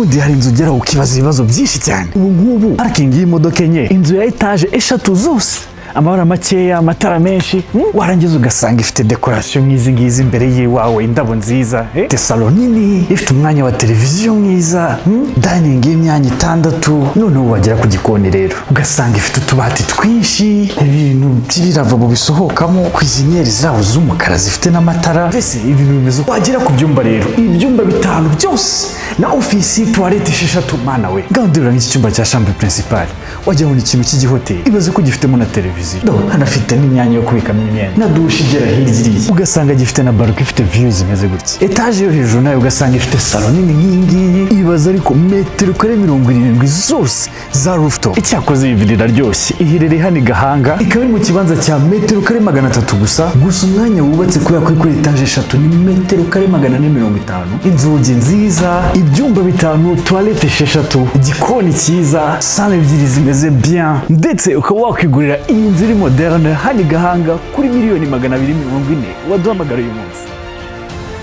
ubundi hari inzu ugera ukibaza ibibazo byinshi cyane. Ubu ngubu parking y'imodoka enye, inzu ya etage eshatu zose, amabara makeya, amatara menshi, warangiza ugasanga ifite decoration nk'izi ngizi imbere yiwawe, indabo nziza, ifite salon nini, ifite umwanya wa televiziyo mwiza, dining y'imyanya 6, noneho wagera ku gikoni rero ugasanga ifite utubati twinshi, ibintu by'ibiravo bisohokamo, kwiziniyeri zaho z'umukara zifite n'amatara, mbese ibintu bimeze. Wagera ku byumba rero, ibyumba 5 byose na ofisi, toilette 6, mana we. Gandura nk'iki cyumba cya chambre principale, wajya mu ikintu cy'igihoteli, ibaze ko gifitemo na televiziyo, hanafite n'imyanya yo kubikamo imyenda na dushe igera hirya iriya, ugasanga gifite na balcony ifite view zimeze gutya. Etage yo hejuru nayo ugasanga ifite salon nini nk'ingiyi, ibaza ariko metero kare 70 zose za rooftop. Icyakoze iyi villa iraryoshye, iherereye hano i Gahanga, ikaba iri mu kibanza cya metero kare 300 gusa umwanya wubatse kubera ko kuri etage 3 ni metero kare 450, inzugi nziza, ibyumba 5, toilette 6, igikoni cyiza, salle 2 zimeze bien, ndetse ukaba wakwigurira iyi nzu iri moderne hano i Gahanga kuri 240,000,000 waduhamagara uyu munsi.